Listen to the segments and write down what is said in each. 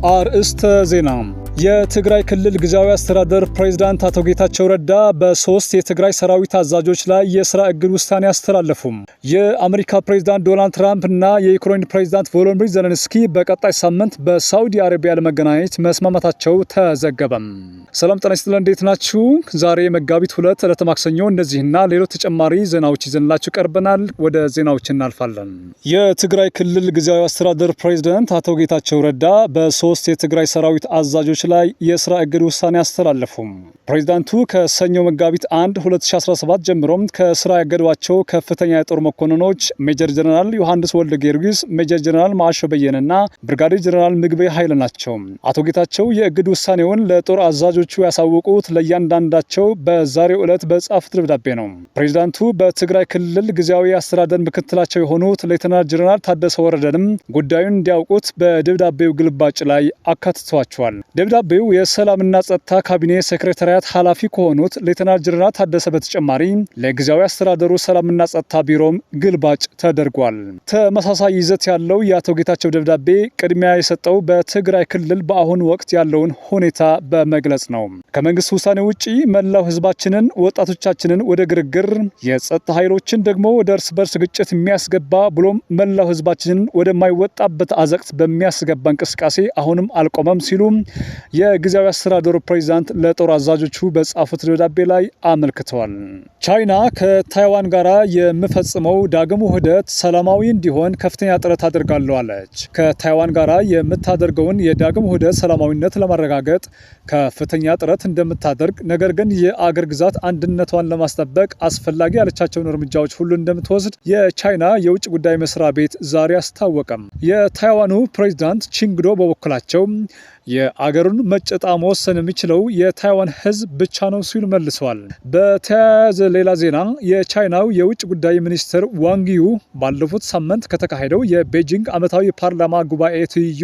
አርእስተ ዜና። የትግራይ ክልል ጊዜያዊ አስተዳደር ፕሬዝዳንት አቶ ጌታቸው ረዳ በ3 የትግራይ ሰራዊት አዛዦች ላይ የሥራ እግድ ውሳኔ አስተላለፉም። የአሜሪካ ፕሬዝዳንት ዶናልድ ትራምፕ እና የዩክሬን ፕሬዝዳንት ቮሎዲሚር ዜሌንስኪ በቀጣይ ሳምንት በሳውዲ አረቢያ ለመገናኘት መስማማታቸው ተዘገበም። ሰላም ጤና ይስጥልን፣ እንዴት ናችሁ? ዛሬ መጋቢት 2 ዕለተ ማክሰኞ እነዚህና ሌሎች ተጨማሪ ዜናዎች ይዘንላችሁ ቀርበናል። ወደ ዜናዎች እናልፋለን። የትግራይ ክልል ጊዜያዊ አስተዳደር ፕሬዝዳንት አቶ ጌታቸው ረዳ በ3 የትግራይ ሰራዊት አዛዦች ላይ የሥራ እግድ ውሳኔ አስተላለፉም። ፕሬዝዳንቱ ከሰኞ መጋቢት 1 2017 ጀምሮም ከሥራ ያገዷቸው ከፍተኛ የጦር መኮንኖች ሜጀር ጀነራል ዮሐንስ ወልደ ጊዮርጊስ፣ ሜጀር ጀነራል ማዕሾ በየነና ብርጋዴር ጀነራል ምግቤ ኃይለ ናቸው። አቶ ጌታቸው የእግድ ውሳኔውን ለጦር አዛዦቹ ያሳወቁት ለእያንዳንዳቸው በዛሬው ዕለት በጻፉት ደብዳቤ ነው። ፕሬዝዳንቱ በትግራይ ክልል ጊዜያዊ አስተዳደር ምክትላቸው የሆኑት ሌተናል ጀነራል ታደሰ ወረደንም ጉዳዩን እንዲያውቁት በደብዳቤው ግልባጭ ላይ አካትተዋቸዋል። ደብዳቤው የሰላምና ጸጥታ ካቢኔ ሴክሬታሪያት ኃላፊ ከሆኑት ሌተናል ጀነራል ታደሰ በተጨማሪ ለጊዜያዊ አስተዳደሩ ሰላምና ጸጥታ ቢሮም ግልባጭ ተደርጓል። ተመሳሳይ ይዘት ያለው የአቶ ጌታቸው ደብዳቤ ቅድሚያ የሰጠው በትግራይ ክልል በአሁኑ ወቅት ያለውን ሁኔታ በመግለጽ ነው። ከመንግስት ውሳኔ ውጪ መላው ህዝባችንን፣ ወጣቶቻችንን ወደ ግርግር፣ የጸጥታ ኃይሎችን ደግሞ ወደ እርስ በርስ ግጭት የሚያስገባ ብሎም መላው ህዝባችንን ወደማይወጣበት አዘቅት በሚያስገባ እንቅስቃሴ አሁንም አልቆመም ሲሉ የጊዜያዊ አስተዳደሩ ፕሬዝዳንት ለጦር አዛዦቹ በጻፉት ደብዳቤ ላይ አመልክተዋል። ቻይና ከታይዋን ጋር የምፈጽመው ዳግም ውህደት ሰላማዊ እንዲሆን ከፍተኛ ጥረት አድርጋለሁ አለች። ከታይዋን ጋር የምታደርገውን የዳግም ውህደት ሰላማዊነት ለማረጋገጥ ከፍተኛ ጥረት እንደምታደርግ፣ ነገር ግን የአገር ግዛት አንድነቷን ለማስጠበቅ አስፈላጊ ያለቻቸውን እርምጃዎች ሁሉ እንደምትወስድ የቻይና የውጭ ጉዳይ መስሪያ ቤት ዛሬ አስታወቀም። የታይዋኑ ፕሬዝዳንት ቺንግዶ በበኩላቸው የአገሩን መጨጣ መወሰን የሚችለው የታይዋን ህዝብ ብቻ ነው ሲሉ መልሰዋል። በተያያዘ ሌላ ዜና የቻይናው የውጭ ጉዳይ ሚኒስትር ዋንጊዩ ባለፉት ሳምንት ከተካሄደው የቤጂንግ ዓመታዊ ፓርላማ ጉባኤ ትይዩ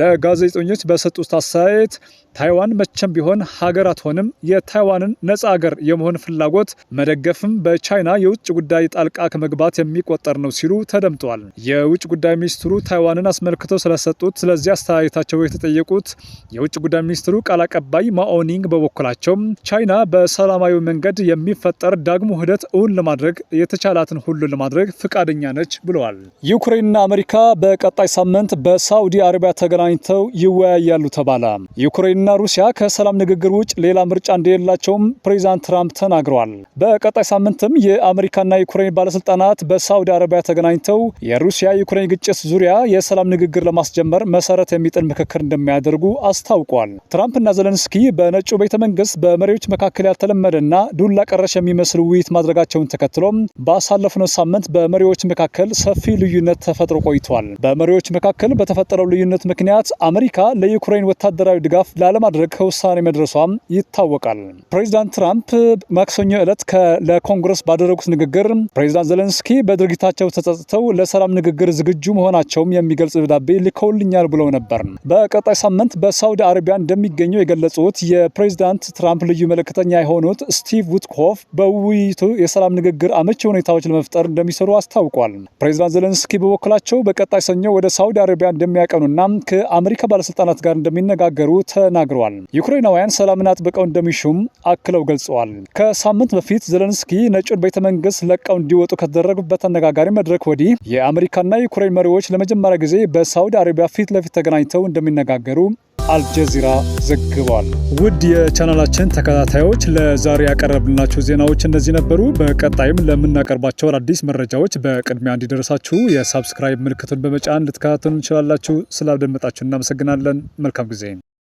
ለጋዜጠኞች በሰጡት አስተያየት ታይዋን መቼም ቢሆን ሀገር አትሆንም፣ የታይዋንን ነጻ ሀገር የመሆን ፍላጎት መደገፍም በቻይና የውጭ ጉዳይ ጣልቃ ከመግባት የሚቆጠር ነው ሲሉ ተደምጠዋል። የውጭ ጉዳይ ሚኒስትሩ ታይዋንን አስመልክተው ስለሰጡት ስለዚህ አስተያየታቸው የተጠየቁት የውጭ ጉዳይ ሚኒስትሩ ቃል አቀባይ ማኦኒንግ በበኩላቸው ቻይና በሰላማዊ መንገድ የሚፈጠር ዳግም ውህደት እውን ለማድረግ የተቻላትን ሁሉ ለማድረግ ፍቃደኛ ነች ብለዋል። ዩክሬንና አሜሪካ በቀጣይ ሳምንት በሳውዲ አረቢያ ተገናኝተው ይወያያሉ ተባለ። ዩክሬንና ሩሲያ ከሰላም ንግግር ውጭ ሌላ ምርጫ እንደሌላቸውም ፕሬዝዳንት ትራምፕ ተናግረዋል። በቀጣይ ሳምንትም የአሜሪካና ዩክሬን ባለስልጣናት በሳውዲ አረቢያ ተገናኝተው የሩሲያ ዩክሬን ግጭት ዙሪያ የሰላም ንግግር ለማስጀመር መሰረት የሚጥል ምክክር እንደሚያደርጉ አስታውቋል። ትራምፕና ዜሌንስኪ በነጩ ቤተ መንግስት በመሪዎች መካከል ያልተለመደና ዱላ ቀረሽ የሚመስል ውይይት ማድረጋቸውን ተከትሎም ባሳለፍነው ሳምንት በመሪዎች መካከል ሰፊ ልዩነት ተፈጥሮ ቆይቷል። በመሪዎች መካከል በተፈጠረው ልዩነት ምክንያት አሜሪካ ለዩክሬን ወታደራዊ ድጋፍ ላለማድረግ ከውሳኔ መድረሷም ይታወቃል። ፕሬዝዳንት ትራምፕ ማክሰኞ ዕለት ለኮንግረስ ባደረጉት ንግግር ፕሬዝዳንት ዜሌንስኪ በድርጊታቸው ተጸጽተው ለሰላም ንግግር ዝግጁ መሆናቸውም የሚገልጽ ደብዳቤ ልከውልኛል ብለው ነበር። በቀጣይ ሳምንት በሳውዲ አረቢያ እንደሚገኙ የገለጹት የፕሬዝዳንት ትራምፕ ልዩ መልእክተኛ የሆኑት ስቲቭ ዊትኮፍ በውይይቱ የሰላም ንግግር አመቺ ሁኔታዎች ለመፍጠር እንደሚሰሩ አስታውቋል። ፕሬዝዳንት ዜሌንስኪ በበኩላቸው በቀጣይ ሰኞ ወደ ሳውዲ አረቢያ እንደሚያቀኑና ከአሜሪካ ባለስልጣናት ጋር እንደሚነጋገሩ ተናግረዋል። ዩክሬናውያን ሰላምን አጥብቀው እንደሚሹም አክለው ገልጸዋል። ከሳምንት በፊት ዜሌንስኪ ነጩን ቤተ መንግስት ለቀው እንዲወጡ ከተደረጉበት አነጋጋሪ መድረክ ወዲህ የአሜሪካና ዩክሬን መሪዎች ለመጀመሪያ ጊዜ በሳውዲ አረቢያ ፊት ለፊት ተገናኝተው እንደሚነጋገሩ አልጀዚራ ዘግቧል። ውድ የቻናላችን ተከታታዮች ለዛሬ ያቀረብናቸው ዜናዎች እነዚህ ነበሩ። በቀጣይም ለምናቀርባቸው አዲስ መረጃዎች በቅድሚያ እንዲደርሳችሁ የሳብስክራይብ ምልክቱን በመጫን ልትከታተሉ እንችላላችሁ። ስላደመጣችሁ እናመሰግናለን። መልካም ጊዜ